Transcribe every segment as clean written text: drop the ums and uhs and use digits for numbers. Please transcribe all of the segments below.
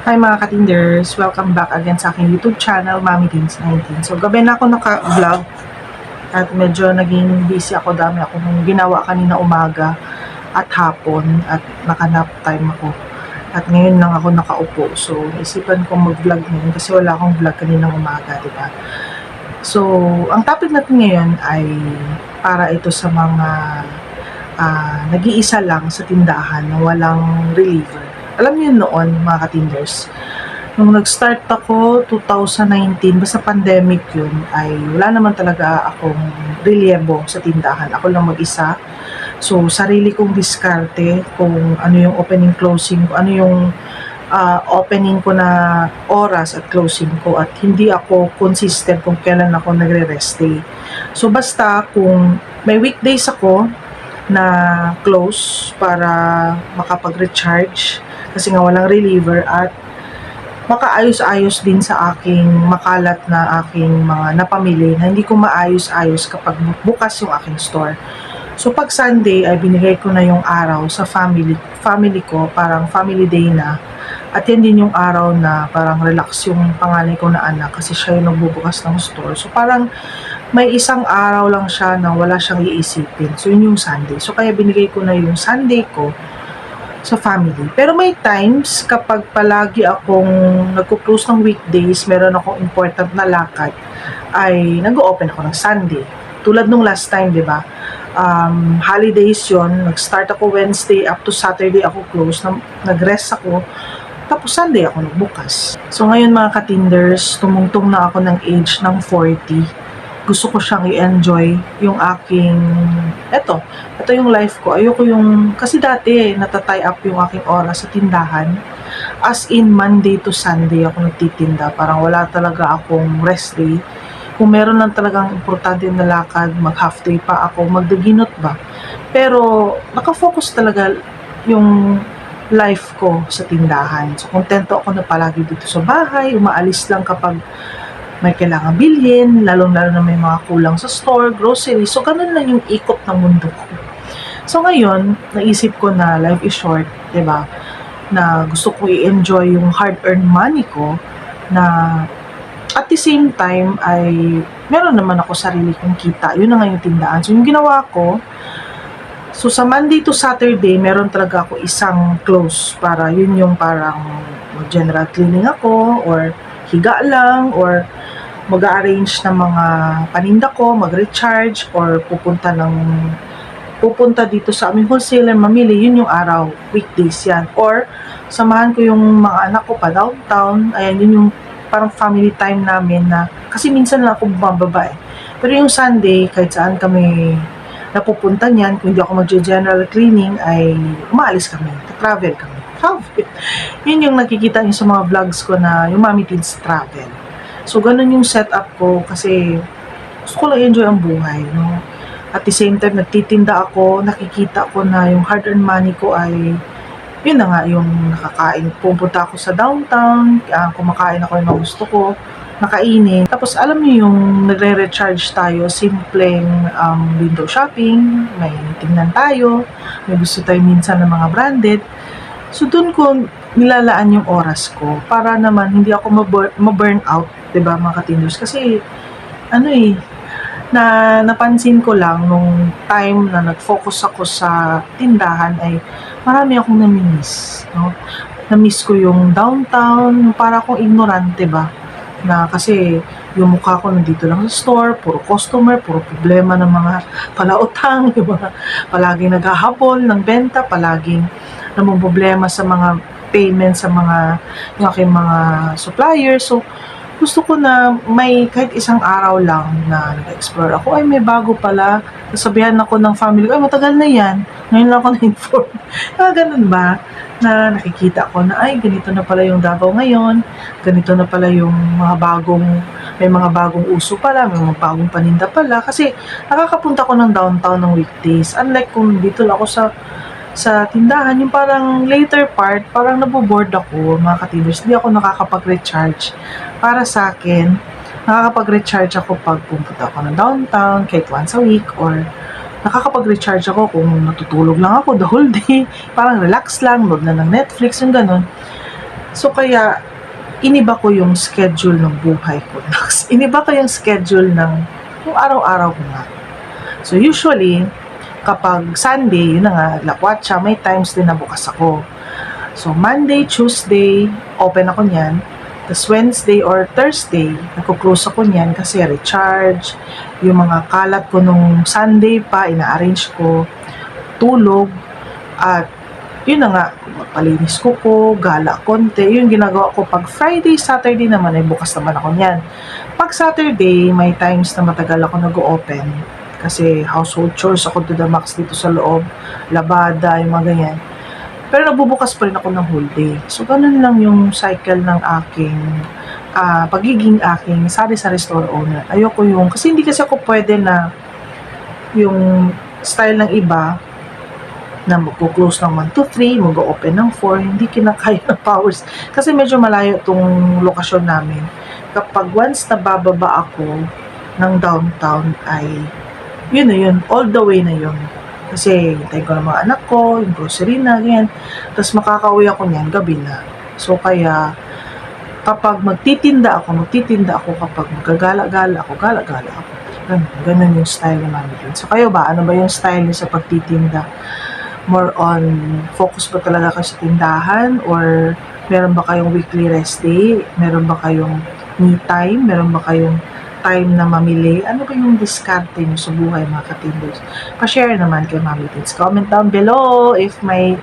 Hi mga katinders! Welcome back again sa aking YouTube channel, Mami Teens 19. So gabi na ako naka-vlog at medyo naging busy ako. Dami akong ginawa kanina umaga at hapon at naka-nap time ako. At ngayon lang ako nakaupo. So isipan kong mag-vlog ngayon kasi wala akong vlog kaninang umaga, diba? So ang topic natin ngayon ay para ito sa mga nag-iisa lang sa tindahan na walang reliever. Alam niyo noon mga katinders, nung nag-start ako 2019, basta pandemic yun, ay wala naman talaga akong relyebo sa tindahan. Ako lang mag-isa. So sarili kong diskarte kung ano yung opening closing, kung ano yung opening ko na oras at closing ko, at hindi ako consistent kung kailan ako nagre-rest day. So basta kung may weekdays ako na close para makapag-recharge kasi nga walang reliever, at makaayos-ayos din sa aking makalat na aking mga napamili na hindi ko maayos-ayos kapag bukas yung aking store. So pag Sunday ay binigay ko na yung araw sa family ko, parang family day na. At yan din yung araw na parang relax yung panganay ko na anak kasi siya yung nagbubukas ng store. So parang may isang araw lang siya na wala siyang iisipin. So yun yung Sunday. So kaya binigay ko na yung Sunday ko sa family. Pero may times kapag palagi akong nagko-close ng weekdays, meron akong important na lakad, ay nag-open ako ng Sunday. Tulad nung last time, di ba? Holidays yon, nag-start ako Wednesday up to Saturday ako close, nag-rest ako, tapos Sunday ako nagbukas. So ngayon mga katinders, tumungtong na ako ng age ng 40. Gusto ko siyang i-enjoy yung aking, ito yung life ko. Ayoko yung, kasi dati natatie up yung aking oras sa tindahan. As in, Monday to Sunday ako nagtitinda. Parang wala talaga akong rest day. Kung meron lang talagang importante na lakad, mag-half day pa ako, magdaginot ba. Pero nakafocus talaga yung life ko sa tindahan. So, kontento ako na palagi dito sa bahay. Umaalis lang kapag may kailangan bilhin, lalong-lalo na may mga kulang sa store, grocery. So, ganun lang yung ikot ng mundo ko. So, ngayon, naisip ko na life is short, diba? Na gusto ko i-enjoy yung hard-earned money ko, na at the same time ay meron naman ako sarili kong kita. Yun na nga yung tindahan. So, yung ginawa ko, so sa Monday to Saturday, meron talaga ako isang close para yun yung parang mag-general cleaning ako, or higa lang, or mag-arrange ng mga paninda ko, mag-recharge, or pupunta dito sa aming wholesaler, mamili. Yun yung araw, weekdays yan. Or samahan ko yung mga anak ko pa downtown. Ayan, yun yung parang family time namin, na kasi minsan lang ako bumababa eh. Pero yung Sunday, kahit saan kami napupunta niyan, kung hindi ako mag-general cleaning, ay umaalis kami, travel kami. Yun yung nakikita niyo sa mga vlogs ko na yung Mami Teens Travel. So, ganun yung setup ko kasi gusto ko lang enjoy ang buhay, no? At the same time, nagtitinda ako, nakikita ko na yung hard-earned money ko ay, yun na nga, yung nakakain. Pupunta ako sa downtown, kumakain ako yung mga gusto ko, nakainin. Tapos, alam niyo yung nagre-recharge tayo, simpleng window shopping, may tingnan tayo, may gusto tayo minsan ng mga branded. So, dun ko nilalaan yung oras ko para naman hindi ako ma-burn out, 'di ba mga katinders? Kasi napansin ko lang nung time na nag-focus ako sa tindahan ay marami akong namimiss, no? Na-miss ko yung downtown, para akong ignorante ba? Na kasi yung mukha ko nandito lang sa store, puro customer, puro problema ng mga palautang, yung mga palaging naghahabol ng benta, palaging namumblema sa mga payment sa yung aking mga suppliers. So, gusto ko na may kahit isang araw lang na nag-explore ako, ay may bago pala. Nasabihan ako ng family ko, ay matagal na yan. Ngayon lang ako na-inform. Ganun ba? Na nakikita ko na, ay ganito na pala yung Davao ngayon. Ganito na pala yung may mga bagong uso pala, may mga bagong paninda pala. Kasi nakakapunta ko ng downtown ng weekdays. Unlike kung dito lang ako sa tindahan, yung parang later part, parang naboboard ako, mga katinders. Hindi ako nakakapag-recharge. Para sa akin, nakakapag-recharge ako pag pumunta ako ng downtown, kahit once a week, or nakakapag-recharge ako kung natutulog lang ako the whole day, parang relax lang, load na ng Netflix, yung ganun. So kaya iniba ko yung schedule ng buhay ko. Iniba ko yung schedule ng yung araw-araw ko nga. So usually, kapag Sunday, yun na nga, lakwatsa, may times din na bukas ako. So Monday, Tuesday, open ako niyan. Tapos Wednesday or Thursday, nagko-close ako niyan kasi recharge, yung mga kalat ko nung Sunday pa, ina-arrange ko, tulog, at yun na nga, magpalinis ko, gala konti, yung ginagawa ko pag Friday, Saturday naman, ay bukas naman ako niyan. Pag Saturday, may times na matagal ako nag-open kasi household chores ako to the max dito sa loob, labada, yung mga ganyan. Pero nabubukas pa rin ako ng whole day. So, ganun lang yung cycle ng aking pagiging aking sari-sari store owner. Ayoko yung, kasi hindi kasi ako pwede na yung style ng iba na magko-close ng 1 to 3, mag-open ng 4, hindi kinakaya ng powers. Kasi medyo malayo itong lokasyon namin. Kapag once na bababa ako ng downtown ay, yun na yun, all the way na yun. Kasi hintayin ko ng mga anak ko, yung grocery na, ganyan. Tapos makakauwi ako niyan, gabi na. So kaya, kapag magtitinda ako kapag magagala-gala ako, gala-gala ako. Ganun yung style namin dun. So kayo ba, ano ba yung style niyo sa pagtitinda? More on focus ba talaga kayo sa tindahan or meron ba kayong weekly rest day? Meron ba kayong me time? Meron ba kayong time na mamili? Ano ba yung diskarte nyo sa buhay mga katinders? Pa-share naman kay Mami Tins. Comment down below if may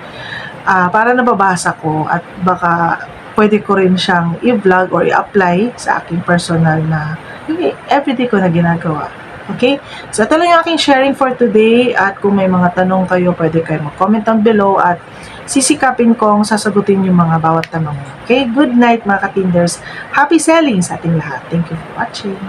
para nababasa ko at baka pwede ko rin siyang i-vlog or i-apply sa aking personal na yung everyday ko na ginagawa. Okay? So, ito lang yung aking sharing for today at kung may mga tanong kayo, pwede kayo mag-comment down below at sisikapin kong sasagutin yung mga bawat tanong. Okay? Good night mga katinders. Happy selling sa ating lahat. Thank you for watching.